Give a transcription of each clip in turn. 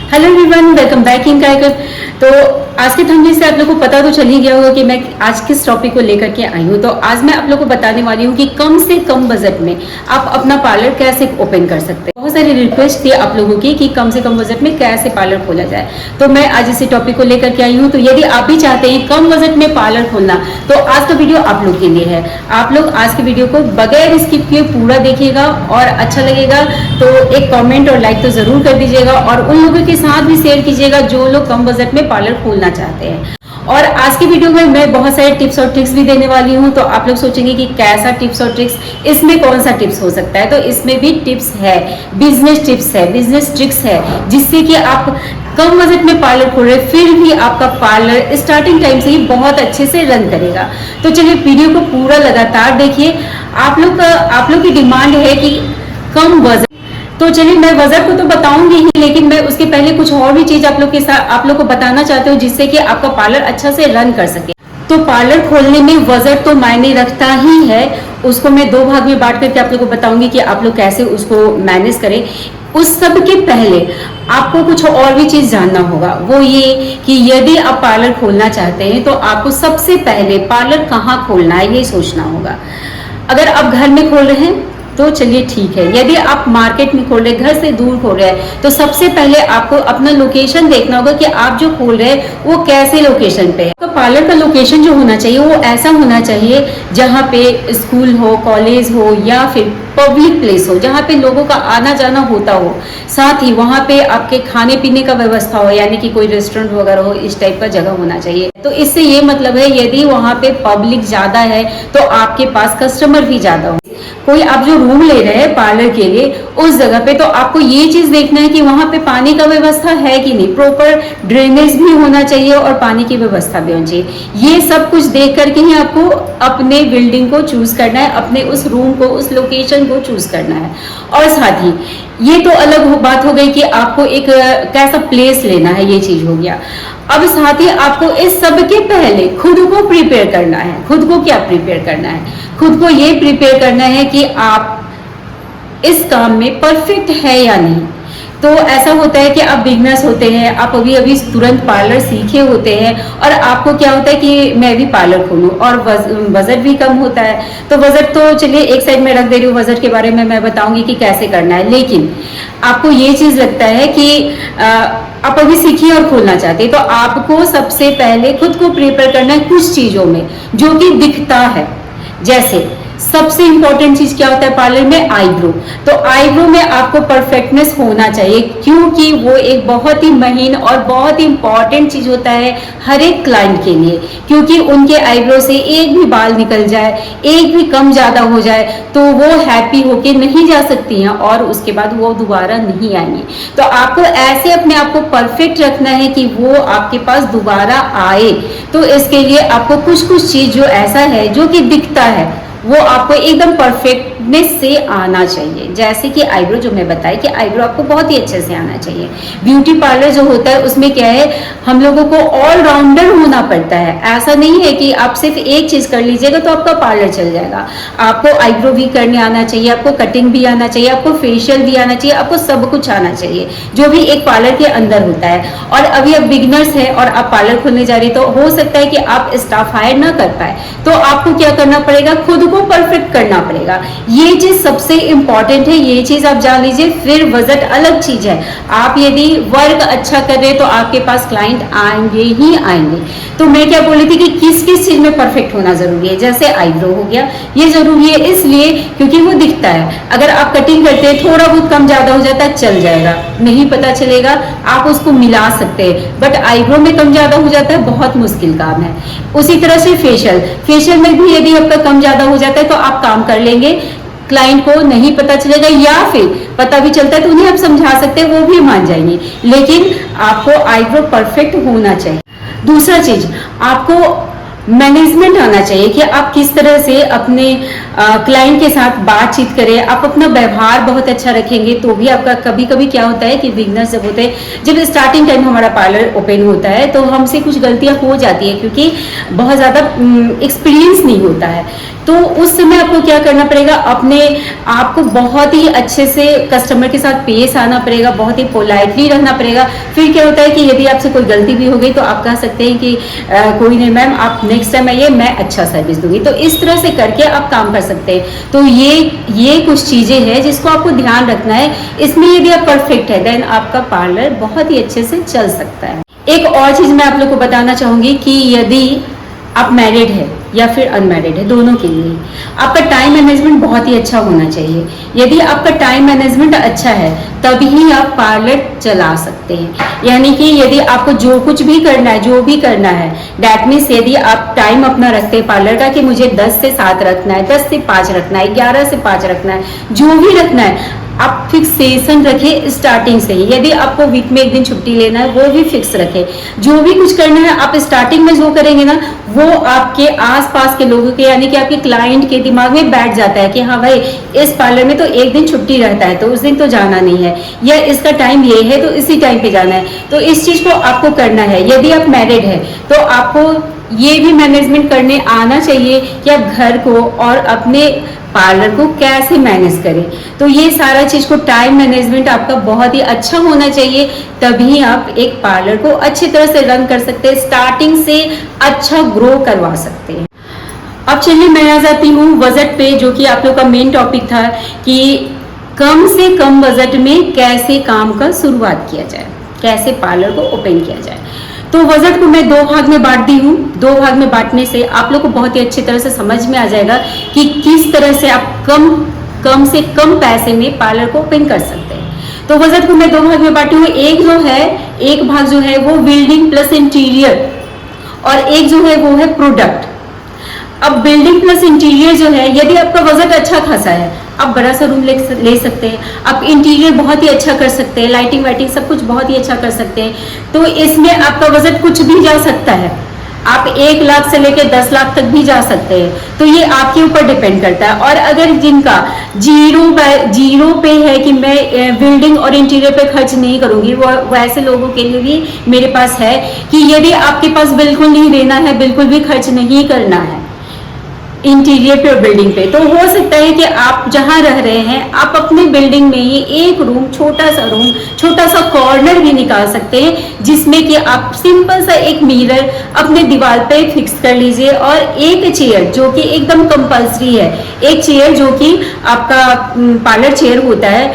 Hello everyone, welcome back in कायकर। तो आज के थंबनेल से आप लोगों को पता तो चल ही गया होगा कि मैं आज किस टॉपिक को लेकर के आई हूँ। तो आज मैं आप लोगों को बताने वाली हूँ कि कम से कम बजट में आप अपना पार्लर कैसे ओपन कर सकते हैं। बहुत सारी रिक्वेस्ट थी आप लोगों की कि कम से कम बजट में कैसे पार्लर खोला जाए, तो मैं आज इसी टॉपिक को लेकर के आई हूँ। तो यदि आप भी चाहते हैं कम बजट में पार्लर खोलना, तो आज का वीडियो आप लोग के लिए है। आप लोग आज के वीडियो को बगैर स्किप किए पूरा देखिएगा और अच्छा लगेगा तो एक कमेंट और लाइक तो जरूर कर दीजिएगा और उन लोगों के साथ भी शेयर कीजिएगा जो लोग कम बजट में पार्लर खोलना चाहते हैं। और आज की वीडियो में मैं बहुत सारे टिप्स और ट्रिक्स भी देने वाली हूँ। तो आप लोग सोचेंगे कि कैसा टिप्स और ट्रिक्स, इसमें कौन सा टिप्स हो सकता है। तो इसमें भी टिप्स है, बिजनेस टिप्स है, बिजनेस ट्रिक्स है, जिससे कि आप कम बजट में पार्लर खोल रहे फिर भी आपका पार्लर स्टार्टिंग टाइम से ही बहुत अच्छे से रन करेगा। तो चलिए वीडियो को पूरा लगातार देखिए। आप लोग की डिमांड है कि कम बजट, तो चलिए मैं बजट को तो बताऊंगी ही, लेकिन मैं उसके पहले कुछ और भी चीज आप लोग को बताना चाहती हूँ जिससे कि आपका पार्लर अच्छा से रन कर सके। तो पार्लर खोलने में बजट तो मायने रखता ही है। उसको मैं दो भाग में बांट करके आप लोग को बताऊंगी कि आप लोग कैसे उसको मैनेज करें। उस सब के पहले आपको कुछ और भी चीज जानना होगा, वो ये कि यदि आप पार्लर खोलना चाहते हैं तो आपको सबसे पहले पार्लर कहाँ खोलना है ये सोचना होगा। अगर आप घर में खोल रहे हैं तो चलिए ठीक है। यदि आप मार्केट में खोल रहे हैं, घर से दूर खोल रहे हैं, तो सबसे पहले आपको अपना लोकेशन देखना होगा कि आप जो खोल रहे हैं वो कैसे लोकेशन पे है। तो पार्लर का लोकेशन जो होना चाहिए वो ऐसा होना चाहिए जहाँ पे स्कूल हो, कॉलेज हो या फिर पब्लिक प्लेस हो, जहाँ पे लोगों का आना जाना होता हो। साथ ही वहाँ पे आपके खाने पीने का व्यवस्था हो, यानी कि कोई रेस्टोरेंट वगैरह हो, इस टाइप का जगह होना चाहिए। तो इससे ये मतलब है यदि वहाँ पे पब्लिक ज्यादा है तो आपके पास कस्टमर भी ज्यादा हो। कोई आप जो रूम ले रहे हैं पार्लर के लिए उस जगह पे, तो आपको ये चीज देखना है कि वहां पे पानी का व्यवस्था है कि नहीं, प्रॉपर ड्रेनेज भी होना चाहिए और पानी की व्यवस्था भी होनी चाहिए। ये सब कुछ देख करके ही आपको अपने बिल्डिंग को चूज करना है, अपने उस रूम को, उस लोकेशन को चूज करना है। और साथ ही ये तो अलग बात हो गई कि आपको एक कैसा प्लेस लेना है, ये चीज हो गया। अब साथ ही आपको इस सब के पहले खुद को प्रिपेयर करना है। खुद को क्या प्रिपेयर करना है? खुद को ये प्रिपेयर करना है कि आप इस काम में परफेक्ट है या नहीं। तो ऐसा होता है कि आप बिगनर्स होते हैं, आप अभी अभी तुरंत पार्लर सीखे होते हैं और आपको क्या होता है कि मैं भी पार्लर खोलूं और बजट भी कम होता है। तो बजट तो चलिए एक साइड में रख दे रही हूँ, बजट के बारे में मैं बताऊंगी कि कैसे करना है। लेकिन आपको ये चीज लगता है कि आप अभी सीखिए और खोलना चाहते हैं, तो आपको सबसे पहले खुद को प्रिपेयर करना है कुछ चीजों में जो कि दिखता है। जैसे सबसे इंपॉर्टेंट चीज क्या होता है पार्लर में? आईब्रो। तो आईब्रो में आपको परफेक्टनेस होना चाहिए, क्योंकि वो एक बहुत ही महीन और बहुत ही इंपॉर्टेंट चीज होता है हर एक क्लाइंट के लिए। क्योंकि उनके आईब्रो से एक भी बाल निकल जाए, एक भी कम ज्यादा हो जाए, तो वो हैप्पी होके नहीं जा सकती हैं और उसके बाद वो दोबारा नहीं आएंगी। तो आपको ऐसे अपने आप को परफेक्ट रखना है कि वो आपके पास दोबारा आए। तो इसके लिए आपको कुछ चीज जो ऐसा है जो कि दिखता है वो आपको एकदम परफेक्टनेस से आना चाहिए। जैसे कि आईब्रो, जो मैं बताई कि आईब्रो आपको बहुत ही अच्छे से आना चाहिए। ब्यूटी पार्लर जो होता है उसमें क्या है, हम लोगों को ऑलराउंडर होना पड़ता है। ऐसा नहीं है कि आप सिर्फ एक चीज कर लीजिएगा तो आपका पार्लर चल जाएगा। आपको आईब्रो भी करने आना चाहिए, आपको कटिंग भी आना चाहिए, आपको फेशियल भी आना चाहिए, आपको सब कुछ आना चाहिए जो भी एक पार्लर के अंदर होता है। और अभी आप बिगनर्स है और आप पार्लर खोलने जा रही, तो हो सकता है कि आप स्टाफ हायर ना कर पाए, तो आपको क्या करना पड़ेगा, खुद को परफेक्ट करना पड़ेगा। ये चीज सबसे इंपॉर्टेंट है, ये चीज आप जान लीजिए। फिर बजट अलग चीज है। आप यदि वर्क अच्छा कर रहे तो आपके पास क्लाइंट आएंगे ही आएंगे। तो मैं क्या बोल रही थी कि किस किस चीज में परफेक्ट होना जरूरी है। जैसे आईब्रो हो गया, ये जरूरी है इसलिए क्योंकि वो दिखता है। अगर आप कटिंग करते हैं, थोड़ा बहुत कम ज्यादा हो जाता है, चल जाएगा, नहीं पता चलेगा, आप उसको मिला सकते हैं। बट आईब्रो में कम ज्यादा हो जाता है, बहुत मुश्किल काम है। उसी तरह से फेशियल में भी यदि आपका कम ज्यादा हो जाता है तो आप काम कर लेंगे, क्लाइंट को नहीं पता चलेगा, या फिर पता भी चलता है तो उन्हें आप समझा सकते हैं, वो भी मान जाएंगे। लेकिन आपको आईब्रो परफेक्ट होना चाहिए। दूसरा चीज, आपको मैनेजमेंट आना चाहिए कि आप किस तरह से अपने क्लाइंट के साथ बातचीत करें, आप अपना व्यवहार बहुत अच्छा रखेंगे तो भी आपका कभी कभी क्या होता है कि बिगनर्स जब होते हैं, जब स्टार्टिंग टाइम हमारा पार्लर ओपन होता है तो हमसे कुछ गलतियां हो जाती है क्योंकि बहुत ज़्यादा एक्सपीरियंस नहीं होता है। तो उस समय आपको क्या करना पड़ेगा, अपने आप को बहुत ही अच्छे से कस्टमर के साथ पेश आना पड़ेगा, बहुत ही पोलाइटली रहना पड़ेगा। फिर क्या होता है कि यदि आपसे कोई गलती भी हो गई तो आप कह सकते हैं कि कोई नहीं मैम, आप नेक्स्ट टाइम आइए, मैं अच्छा सर्विस दूंगी। तो इस तरह से करके आप काम कर सकते हैं। तो ये कुछ चीज़ें हैं जिसको आपको ध्यान रखना है। इसमें यदि आप परफेक्ट है देन आपका पार्लर बहुत ही अच्छे से चल सकता है। एक और चीज़ मैं आप लोग को बताना चाहूँगी कि यदि आप मैरिड है या फिर अनमैरिड है, दोनों के लिए आपका टाइम मैनेजमेंट बहुत ही अच्छा होना चाहिए। यदि आपका टाइम मैनेजमेंट अच्छा है तभी आप पार्लर चला सकते हैं। यानी कि यदि आपको जो कुछ भी करना है, जो भी करना है, दैट मीन्स यदि आप टाइम अपना रखते हैं पार्लर का कि मुझे 10 से 7 रखना है, 10 से 5 रखना है, 11 से 5 रखना है, जो भी रखना है आप फिक्सेशन रखें स्टार्टिंग से ही। यदि आपको वीक में एक दिन छुट्टी लेना है वो भी फिक्स रखें। जो भी कुछ करना है आप स्टार्टिंग में जो करेंगे ना वो आपके आसपास के लोगों के यानी कि आपके क्लाइंट के दिमाग में बैठ जाता है कि हाँ भाई इस पार्लर में तो एक दिन छुट्टी रहता है तो उस दिन तो जाना नहीं है, या इसका टाइम ये है तो इसी टाइम पे जाना है। तो इस चीज को आपको करना है। यदि आप मैरिड है तो आपको ये भी मैनेजमेंट करने आना चाहिए कि आप घर को और अपने पार्लर को कैसे मैनेज करें। तो ये सारा चीज को टाइम मैनेजमेंट आपका बहुत ही अच्छा होना चाहिए, तभी आप एक पार्लर को अच्छी तरह से रन कर सकते हैं, स्टार्टिंग से अच्छा ग्रो करवा सकते हैं। अब चलिए मैं आ जाती हूँ बजट पे, जो कि आप लोग का मेन टॉपिक था कि कम से कम बजट में कैसे काम का शुरुआत किया जाए, कैसे पार्लर को ओपन किया जाए। तो बजट को मैं 2 भाग में बांट दी हूँ। 2 भाग में बांटने से आप लोग को बहुत ही अच्छी तरह से समझ में आ जाएगा कि किस तरह से आप कम से कम पैसे में पार्लर को ओपन कर सकते हैं। तो बजट को मैं 2 भाग में बांटी हूँ। एक भाग जो है वो बिल्डिंग प्लस इंटीरियर और एक जो है वो है प्रोडक्ट। अब बिल्डिंग प्लस इंटीरियर जो है, यदि आपका बजट अच्छा खासा है आप बड़ा सा रूम ले सकते हैं, आप इंटीरियर बहुत ही अच्छा कर सकते हैं, लाइटिंग वाइटिंग सब कुछ बहुत ही अच्छा कर सकते हैं। तो इसमें आपका बजट कुछ भी जा सकता है, आप 1 लाख से लेकर 10 लाख तक भी जा सकते हैं। तो ये आपके ऊपर डिपेंड करता है। और अगर जिनका जीरो पे है कि मैं बिल्डिंग और इंटीरियर पे खर्च नहीं करूंगी, वो वैसे लोगों के लिए भी मेरे पास है कि यदि आपके पास बिल्कुल नहीं देना है, बिल्कुल भी खर्च नहीं करना है इंटीरियर पे और बिल्डिंग पे, तो हो सकता है कि आप जहां रह रहे हैं आप अपने बिल्डिंग में ही एक रूम, छोटा सा कॉर्नर भी निकाल सकते हैं, जिसमें कि आप सिंपल सा एक मिरर अपने दीवार पे फिक्स कर लीजिए और एक चेयर जो कि एकदम कंपल्सरी है, एक चेयर जो कि आपका पार्लर चेयर होता है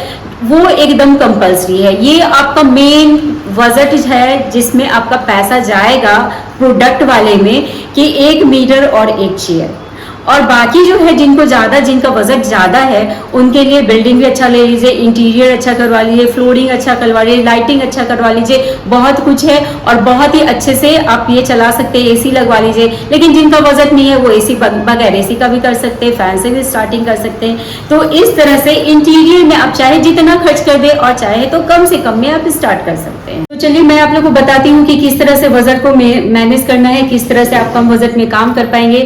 वो एकदम कंपल्सरी है। ये आपका मेन बजट है जिसमें आपका पैसा जाएगा प्रोडक्ट वाले में, कि एक मिरर और एक चेयर। और बाकी जो है जिनका बजट ज्यादा है उनके लिए बिल्डिंग भी अच्छा ले लीजिए, इंटीरियर अच्छा करवा लीजिए, फ्लोरिंग अच्छा करवा लीजिए, लाइटिंग अच्छा करवा लीजिए, बहुत कुछ है और बहुत ही अच्छे से आप ये चला सकते हैं। एसी लगवा लीजिए। लेकिन जिनका बजट नहीं है वो एसी बगैर एसी का भी कर सकते हैं, फैन से भी स्टार्टिंग कर सकते हैं। तो इस तरह से इंटीरियर में आप चाहे जितना खर्च कर दे और चाहे तो कम से कम में आप स्टार्ट कर सकते हैं। तो चलिए मैं आप लोग को बताती हूँ कि किस तरह से बजट को मैनेज करना है, किस तरह से आप कम बजट में काम कर पाएंगे।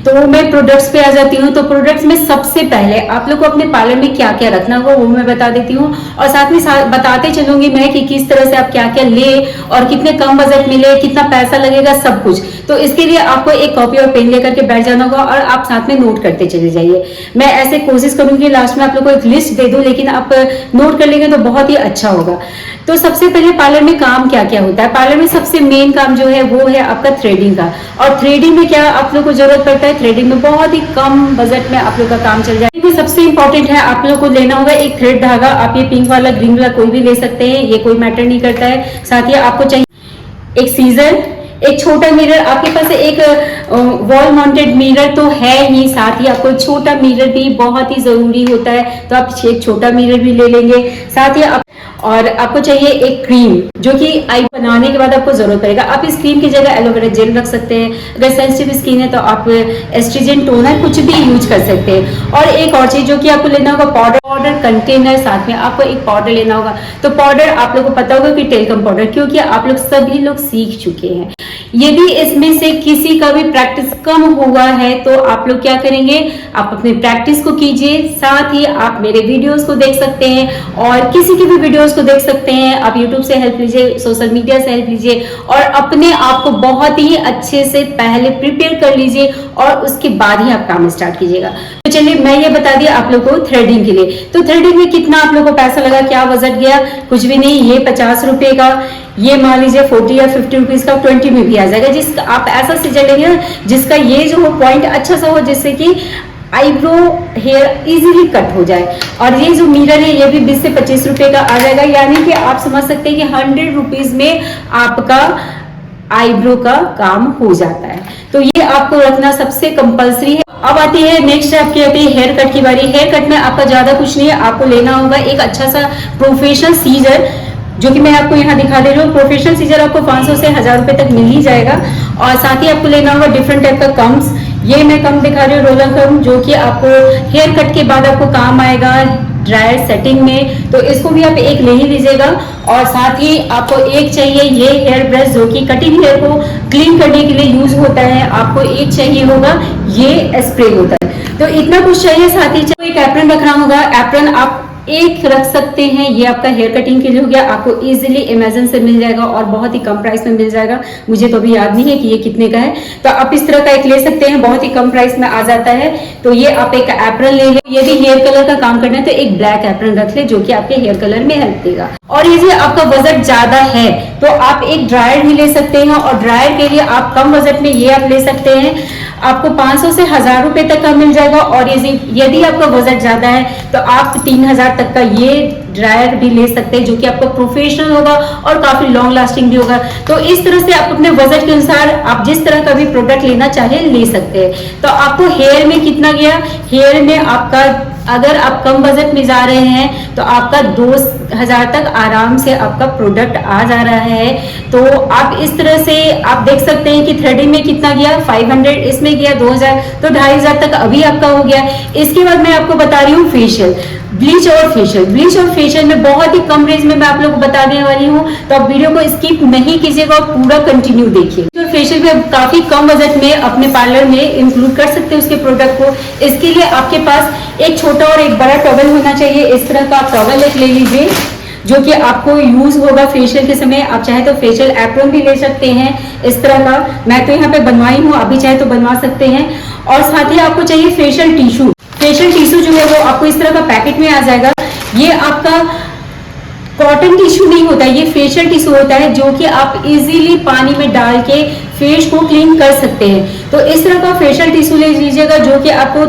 तो मैं प्रोडक्ट्स पे आ जाती हूँ। तो प्रोडक्ट्स में सबसे पहले आप लोग को अपने पार्लर में क्या क्या रखना होगा वो मैं बता देती हूँ, और साथ में बताते चलूंगी मैं कि किस तरह से आप क्या क्या ले और कितने कम बजट में ले, कितना पैसा लगेगा, सब कुछ। तो इसके लिए आपको एक कॉपी और पेन लेकर के बैठ जाना होगा और आप साथ में नोट करते चले जाइए। मैं ऐसे कोशिश करूंगी लास्ट में आप लोग को एक लिस्ट दे दूं, लेकिन आप नोट कर लेंगे तो बहुत ही अच्छा होगा। तो सबसे पहले पार्लर में काम क्या क्या होता है। पार्लर में सबसे मेन काम जो है वो है आपका थ्रेडिंग का। और थ्रेडिंग में क्या आप लोग को जरूरत पड़ता है, थ्रेडिंग में बहुत ही कम बजट में आप लोग का काम चल जाए। सबसे इंपॉर्टेंट है आप लोग को लेना होगा एक थ्रेड धागा। आप ये पिंक वाला, ग्रीन वाला कोई भी ले सकते हैं, ये कोई मैटर नहीं करता है। साथ ही आपको चाहिए एक सीजर, एक छोटा मिरर। आपके पास एक वॉल माउंटेड मिरर तो है ही, साथ ही आपको छोटा मिरर भी बहुत ही जरूरी होता है, तो आप एक छोटा मिरर भी ले लेंगे। साथ ही और आपको चाहिए एक क्रीम, जो कि आई बनाने के बाद आपको जरूरत पड़ेगा। आप इस क्रीम की जगह एलोवेरा जेल रख सकते हैं। अगर सेंसिटिव स्किन है तो आप एस्ट्रीजेंट टोनर कुछ भी यूज कर सकते हैं। और एक और चीज जो कि आपको लेना होगा पाउडर कंटेनर, साथ में आपको एक पाउडर लेना होगा। तो पाउडर आप लोगों को पता होगा कि टेलकम पाउडर, क्योंकि आप लोग सभी लोग सीख चुके हैं। यदि इसमें से किसी का भी प्रैक्टिस कम हुआ है तो आप लोग क्या करेंगे, आप अपनी प्रैक्टिस को कीजिए, साथ ही आप मेरे वीडियोस को देख सकते हैं और किसी की भी वीडियोस को देख सकते हैं। आप यूट्यूब से हेल्प लीजिए, सोशल मीडिया से हेल्प लीजिए और अपने आप को बहुत ही अच्छे से पहले प्रिपेयर कर लीजिए और उसके बाद ही आप काम स्टार्ट कीजिएगा। तो चलिए मैं ये बता दिया आप लोग को थ्रेडिंग के लिए। तो थ्रेडिंग में कितना आप लोग को पैसा लगा, क्या बजट गया, कुछ भी नहीं। ये 50 रुपए का, ये मान लीजिए 40 या 50 रुपीज का 20 में भी आ जाएगा। जिसका आप ऐसा सीजर लेंगे ना जिसका ये जो पॉइंट अच्छा सा हो, जिससे कि आईब्रो हेयर इजीली कट हो जाए। और ये जो मिरर है ये भी 20 से 25 रुपए का आ जाएगा, यानी कि आप समझ सकते हैं कि 100 रुपीज में आपका आईब्रो का काम हो जाता है। तो ये आपको रखना सबसे कंपलसरी है। अब आती है नेक्स्ट आपकी आती है हेयर कट की बारी। हेयर कट में आपका ज्यादा कुछ नहीं है, आपको लेना होगा एक अच्छा सा प्रोफेशनल सीजर, जो कि मैं आपको यहाँ दिखा दे रही हूँ। प्रोफेशनल सीजर आपको 500 से 1000 रुपए तक मिल ही जाएगा। और साथ ही आपको लेना होगा डिफरेंट टाइप का कम्स। ये मैं कम दिखा रही हूँ, रोलर कम, जो कि आपको हेयर कट के बाद आपको काम आएगा ड्रायर सेटिंग में। तो इसको भी आप एक ले ही लीजिएगा। और साथ ही आपको एक चाहिए ये हेयर ब्रश, जो कि कटिंग हेयर को क्लीन करने के लिए यूज होता है। आपको एक चाहिए होगा ये स्प्रे होता है। तो इतना कुछ चाहिए। साथ ही एक एप्रन रखना होगा। एप्रन आप एक रख सकते हैं, ये आपका हेयर कटिंग के लिए हो गया। आपको इजीली अमेज़न से मिल जाएगा और बहुत ही कम प्राइस में मिल जाएगा। मुझे तो अभी याद नहीं है कि ये कितने का है। तो आप इस तरह का एक ले सकते हैं, बहुत ही कम प्राइस में आ जाता है। तो ये आप एक एप्रन ले लें। यदि हेयर कलर का काम करना है तो एक ब्लैक एप्रन रख ले, जो कि आपके हेयर कलर में हेल्प देगा। और यदि आपका बजट ज्यादा है तो आप एक ड्रायर भी ले सकते हैं। और ड्रायर के लिए आप कम बजट में ये आप ले सकते हैं, आपको 500 से 1000 रुपए तक का मिल जाएगा। और यदि आपका बजट ज्यादा है तो आप 3000 तक का ये ड्रायर भी ले सकते हैं, जो कि आपका प्रोफेशनल होगा और काफी लॉन्ग लास्टिंग भी होगा। तो इस तरह से आप अपने बजट के अनुसार आप जिस तरह का भी प्रोडक्ट लेना चाहे ले सकते हैं। तो आपको हेयर में कितना गया, हेयर में आपका अगर आप कम बजट में जा रहे हैं तो आपका 2000 तक आराम से आपका प्रोडक्ट आ जा रहा है। तो आप इस तरह से आप देख सकते हैं कि थ्रेडिंग में कितना गया, 500, इसमें गया 2000, तो 2500 तक अभी आपका हो गया। इसके बाद मैं आपको बता रही हूँ फेशियल, ब्लीच और फेशियल। ब्लीच और फेशियल में बहुत ही कम रेंज में मैं आप लोग को बता देने वाली हूँ। तो आप वीडियो को स्किप नहीं कीजिएगा और पूरा कंटिन्यू देखिए। और फेशियल में काफी कम बजट में अपने पार्लर में इंक्लूड कर सकते हैं उसके प्रोडक्ट को। इसके लिए आपके पास एक छोटा और एक बड़ा टॉवल होना चाहिए। इस तरह का आप टॉवल एक ले लीजिए, जो कि आपको यूज होगा फेशियल के समय। आप चाहे तो फेशियल एप्रन भी ले सकते हैं इस तरह का। मैं तो यहाँ पे बनवाई हूँ, अभी चाहे तो बनवा सकते हैं। और साथ ही आपको चाहिए फेशियल टिश्यू। फेशियल टिश्यू जो है वो आपको इस तरह का पैकेट में आ जाएगा। ये आपका कॉटन टिश्यू नहीं होता है, ये फेशियल टिश्यू होता है, जो कि आप इजीली पानी में डाल के फेस को क्लीन कर सकते हैं। तो इस तरह का फेशियल टिश्यू ले लीजिएगा, जो कि आपको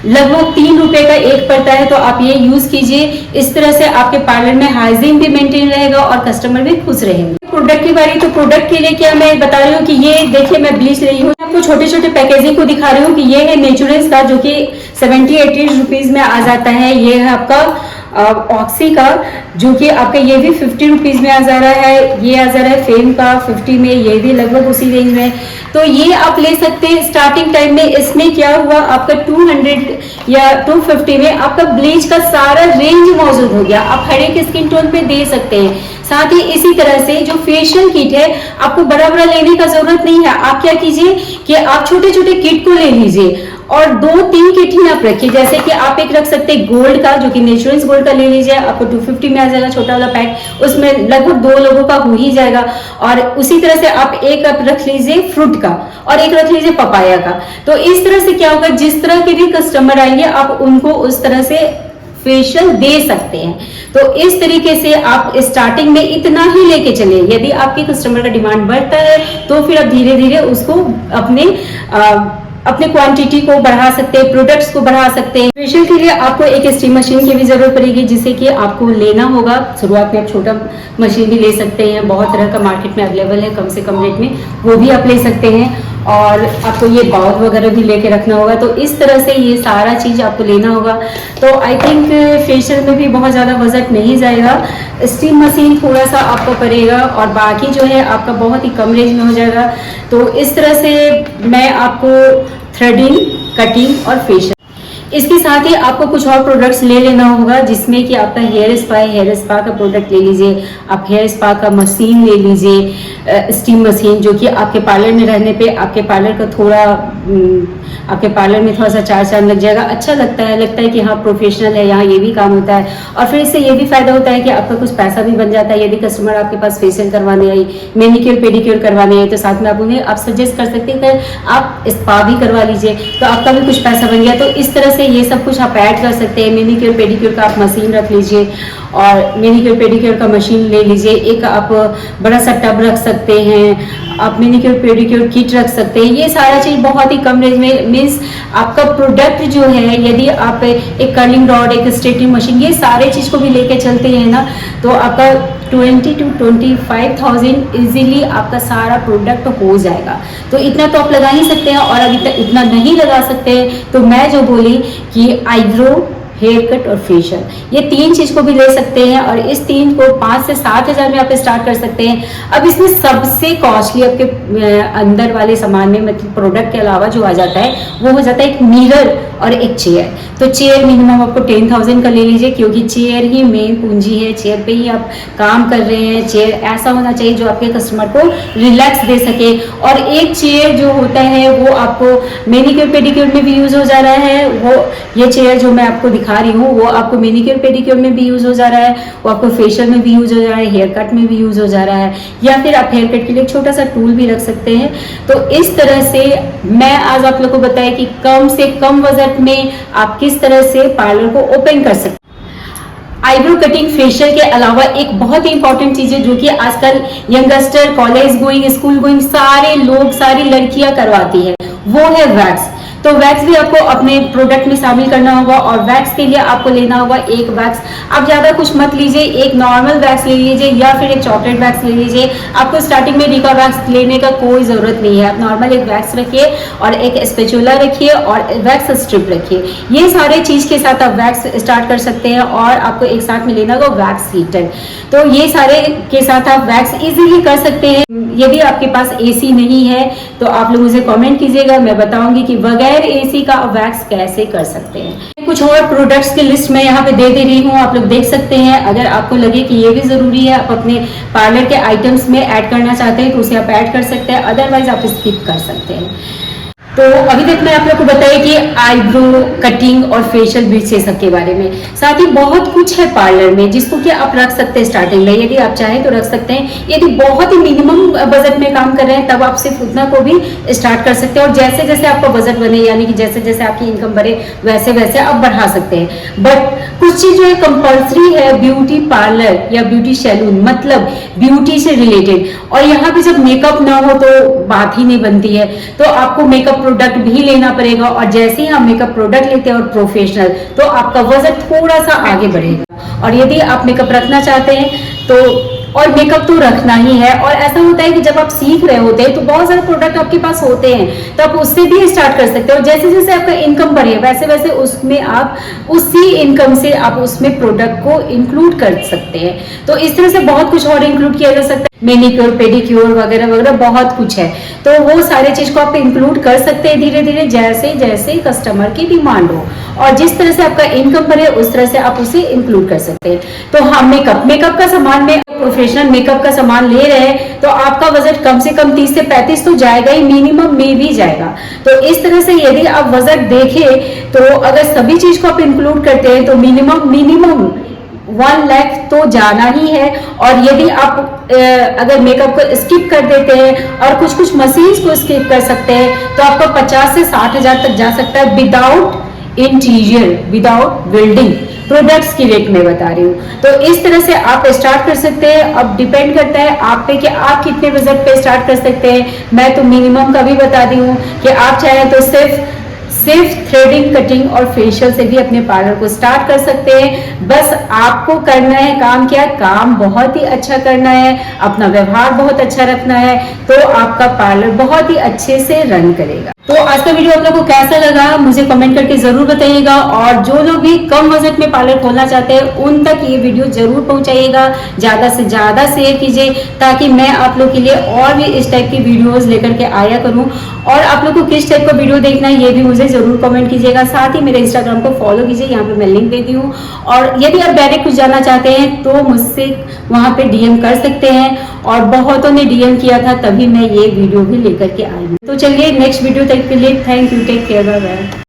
लगभग 3 रुपए का एक पड़ता है। तो आप ये यूज कीजिए। इस तरह से आपके पार्लर में हाइजीन भी मेंटेन रहेगा और कस्टमर भी खुश रहेंगे। प्रोडक्ट की बारी, तो प्रोडक्ट के लिए क्या मैं बता रही हूँ कि ये देखिए मैं ब्लीच ली हूँ। आपको छोटे छोटे पैकेजिंग को दिखा रही हूँ कि ये है नेचुरल्स का, जो कि 70-80 रुपीज में आ जाता है। ये है आपका ऑक्सी का, जो कि आपका ये भी 50 रुपीज में आ जा रहा है। ये आ जा रहा है फेम का 50 में, ये भी लगभग उसी रेंज में। तो ये आप ले सकते हैं स्टार्टिंग टाइम में। इसमें क्या हुआ, आपका 200 या 250 में आपका ब्लीच का सारा रेंज मौजूद हो गया। आप हर एक स्किन टोन पे दे सकते हैं। साथ ही इसी तरह से जो फेशियल किट है, आपको बड़ा बड़ा लेने का जरूरत नहीं है। आप क्या कीजिए कि आप छोटे छोटे किट को ले लीजिए और 2-3 किट ही आप रखिए। जैसे कि आप एक रख सकते हैं गोल्ड का, जो कि नेचुरल्स गोल्ड का ले लीजिए, आपको 250 में आ जाएगा छोटा वाला पैक। उसमें लगभग 2 लोगों का हो ही जाएगा। और उसी तरह से आप एक रख लीजिए फ्रूट का और एक रख लीजिए पपाया का। तो इस तरह से क्या होगा, जिस तरह के भी कस्टमर आएंगे आप उनको उस तरह से फेशियल दे सकते हैं। तो इस तरीके से आप स्टार्टिंग में इतना ही लेके चले। यदि आपके कस्टमर का डिमांड बढ़ता है तो फिर आप धीरे धीरे उसको अपने क्वांटिटी को बढ़ा सकते हैं, प्रोडक्ट्स को बढ़ा सकते हैं। फेशियल के लिए आपको एक स्टीम मशीन की भी जरूरत पड़ेगी, जिसे कि आपको लेना होगा। शुरुआत में आप छोटा मशीन भी ले सकते हैं, बहुत तरह का मार्केट में अवेलेबल है कम से कम रेट में, वो भी आप ले सकते हैं। और आपको ये बाउल वगैरह भी लेके रखना होगा। तो इस तरह से ये सारा चीज आपको लेना होगा। तो आई थिंक फेशियल में भी बहुत ज्यादा बजट नहीं जाएगा। स्टीम मशीन थोड़ा सा आपको पड़ेगा और बाकी जो है आपका बहुत ही कम रेंज में हो जाएगा। तो इस तरह से मैं आपको थ्रेडिंग, कटिंग और फेशियल इसके साथ ही आपको कुछ और प्रोडक्ट्स ले लेना होगा, जिसमें कि आपका हेयर स्पा है, हेयर स्पा का प्रोडक्ट ले लीजिए, आप हेयर स्पा का मशीन ले लीजिए, स्टीम मशीन, जो कि आपके पार्लर में रहने पे आपके पार्लर का थोड़ा आपके पार्लर में थोड़ा सा चार चांद लग जाएगा, अच्छा लगता है कि हाँ प्रोफेशनल है, यहाँ ये भी काम होता है। और फिर इससे ये भी फायदा होता है कि आपका कुछ पैसा भी बन जाता है। यदि कस्टमर आपके पास फेशियल करवाने आई, मैनिक्योर पेडिक्योर करवाने आई, तो साथ में आप उन्हें आप सजेस्ट कर सकते हैं कि आप स्पा भी करवा लीजिए, तो आपका भी कुछ पैसा बन गया। तो इस तरह से ये सब कुछ आप ऐड कर सकते हैं। मैनिक्योर पेडिक्योर का आप मशीन रख लीजिए, और मैनिक्योर पेडिक्योर का मशीन ले लीजिए, एक आप बड़ा सा टब रख सकते हैं, आप मैनिक्योर पेडिक्योर किट रख सकते हैं। ये सारा चीज बहुत ही कम रेंज में, मीन्स आपका प्रोडक्ट जो है, यदि आप एक कर्लिंग रॉड, एक स्ट्रेटनिंग मशीन, ये सारे चीज को भी लेके चलते हैं ना, तो आपका 20 to 25,000 इजीली आपका सारा प्रोडक्ट हो जाएगा। तो इतना तो आप लगा ही सकते हैं। और अगर इतना नहीं लगा सकते तो मैं जो बोली कि आईब्रो, हेयर कट और फेशियल, ये तीन चीज को भी ले सकते हैं, और इस तीन को 5 से 7 हज़ार में आप स्टार्ट कर सकते हैं। अब इसमें सबसे कॉस्टली आपके अंदर वाले सामान में, मतलब प्रोडक्ट के अलावा जो आ जाता है, वो हो जाता है एक मिरर और एक चेयर। तो चेयर मिनिमम आपको 10,000 का ले लीजिए, क्योंकि चेयर ही मेन पूंजी है, चेयर पे ही आप काम कर रहे हैं। चेयर ऐसा होना चाहिए जो आपके कस्टमर को रिलैक्स दे सके। और एक चेयर जो होता है वो आपको मैनिक्योर पेडिक्योर में भी यूज हो जा रहा है, वो ये चेयर जो मैं आपको दिखा रही हूँ वो आपको मैनिक्योर पेडिक्योर में भी यूज हो जा रहा है, वो आपको फेशियल में भी यूज हो जा रहा है, हेयर कट में भी यूज हो जा रहा है, या फिर आप हेयर कट के लिए एक छोटा सा टूल भी रख सकते हैं। तो इस तरह से मैं आज आप लोग को बताया कि कम से कम बजट में आप किस तरह से पार्लर को ओपन कर सकते हैं। आईब्रो कटिंग, फेशियल के अलावा एक बहुत ही इंपॉर्टेंट चीज है जो कि आजकल youngster, college going, school going सारे लोग, सारी लड़कियां करवाती है, वो है वैक्स। तो वैक्स भी आपको अपने प्रोडक्ट में शामिल करना होगा, और वैक्स के लिए आपको लेना होगा एक वैक्स। आप ज्यादा कुछ मत लीजिए, एक नॉर्मल वैक्स ले लीजिए या फिर एक चॉकलेट वैक्स ले लीजिए। आपको स्टार्टिंग में डीका वैक्स लेने का कोई जरूरत नहीं है। आप नॉर्मल एक वैक्स रखिए और एक स्पेचुला रखिए और वैक्स स्ट्रिप रखिए। ये सारे चीज के साथ आप वैक्स स्टार्ट कर सकते हैं, और आपको एक साथ में लेना होगा वैक्स हीटर। तो ये सारे के साथ आप वैक्स इजीली कर सकते हैं। यदि आपके पास एसी नहीं है तो आप लोग मुझे कमेंट कीजिएगा, मैं बताऊंगी कि बगैर एसी का वैक्स कैसे कर सकते हैं। कुछ और प्रोडक्ट्स की लिस्ट मैं यहाँ पे दे रही हूँ, आप लोग देख सकते हैं। अगर आपको लगे कि ये भी जरूरी है, आप अपने पार्लर के आइटम्स में ऐड करना चाहते हैं तो उसे आप ऐड कर सकते हैं, अदरवाइज आप स्किप कर सकते हैं। तो अभी तक मैं आप लोग को बताया कि आईब्रो कटिंग और फेशियल ब्लीच ये सब के बारे में। साथ ही बहुत कुछ है पार्लर में जिसको कि आप रख सकते हैं स्टार्टिंग में, यदि आप चाहें तो रख सकते हैं। यदि बहुत ही मिनिमम बजट में काम कर रहे हैं तब आप सिर्फ उतना को भी स्टार्ट कर सकते हैं, और जैसे जैसे आपका बजट बने, यानी कि जैसे जैसे आपकी इनकम बढ़े वैसे वैसे आप बढ़ा सकते हैं। बट कुछ चीज जो है कंपल्सरी है, ब्यूटी पार्लर या ब्यूटी सैलून, मतलब ब्यूटी से रिलेटेड। और यहाँ पे जब मेकअप ना हो तो बात ही नहीं बनती है, तो आपको मेकअप प्रोडक्ट भी लेना पड़ेगा। और जैसे ही आप मेकअप प्रोडक्ट लेते हैं और प्रोफेशनल, तो आपका बजट थोड़ा सा आगे बढ़ेगा। और यदि आप मेकअप रखना चाहते हैं तो, और मेकअप तो रखना ही है, और ऐसा होता है कि जब आप सीख रहे होते हैं तो बहुत सारे प्रोडक्ट आपके पास होते हैं, तो आप उससे भी स्टार्ट कर सकते हो। जैसे जैसे आपका इनकम बढ़े वैसे वैसे उसमें आप उसी इनकम से आप उसमें प्रोडक्ट को इंक्लूड कर सकते हैं। तो इस तरह से बहुत कुछ और इंक्लूड किया जा सकता है, मैनिक्योर पेडिक्योर वगैरह वगैरह बहुत कुछ है। तो वो सारे चीज को आप इंक्लूड कर सकते हैं धीरे धीरे, जैसे जैसे कस्टमर की डिमांड हो, और जिस तरह से आपका इनकम बढ़े उस तरह से आप उसे इंक्लूड कर सकते हैं। तो हाँ, मेकअप का सामान में प्रोफेशनल मेकअप का सामान ले रहे हैं तो आपका बजट कम से कम 30 से 35 तो जाएगा ही, मिनिमम में भी जाएगा। तो इस तरह से यदि आप बजट देखें तो अगर सभी चीज को आप इंक्लूड करते हैं तो मिनिमम 1 लाख तो जाना ही है। और यदि आप अगर मेकअप को स्किप कर देते हैं और कुछ कुछ मशीन्स को स्किप कर सकते हैं तो आपका 50 से 60 हजार तक जा सकता है, without interior, without building products की रेट में बता रही हूँ। तो इस तरह से आप स्टार्ट कर सकते हैं। अब डिपेंड करता है आप पे कि आप कितने बजट पे स्टार्ट कर सकते हैं। मैं तो मिनिमम का भी बता दी हूँ कि आप चाहें तो सिर्फ थ्रेडिंग, कटिंग और फेशियल से भी अपने पार्लर को स्टार्ट कर सकते हैं। बस आपको करना है काम, क्या काम बहुत ही अच्छा करना है, अपना व्यवहार बहुत अच्छा रखना है, तो आपका पार्लर बहुत ही अच्छे से रन करेगा। तो आज का वीडियो आप लोगों को कैसा लगा मुझे कमेंट करके जरूर बताइएगा, और जो लोग भी कम बजट में पार्लर खोलना चाहते हैं उन तक ये वीडियो जरूर पहुंचाइएगा, ज्यादा से ज्यादा शेयर कीजिए ताकि मैं आप लोग के लिए और भी इस टाइप की वीडियोस लेकर के आया करूं। और आप लोग को किस टाइप का वीडियो देखना है ये भी मुझे जरूर कमेंट कीजिएगा। साथ ही मेरे इंस्टाग्राम को फॉलो कीजिए, यहाँ पे मैं लिंक देती हूँ, और यदि आप डायरेक्ट कुछ जानना चाहते हैं तो मुझसे वहां पे डीएम कर सकते हैं, और बहुतों ने डीएम किया था तभी मैं ये वीडियो भी लेकर के आई हूँ। तो चलिए नेक्स्ट वीडियो तक के लिए thank you, take care, bye bye.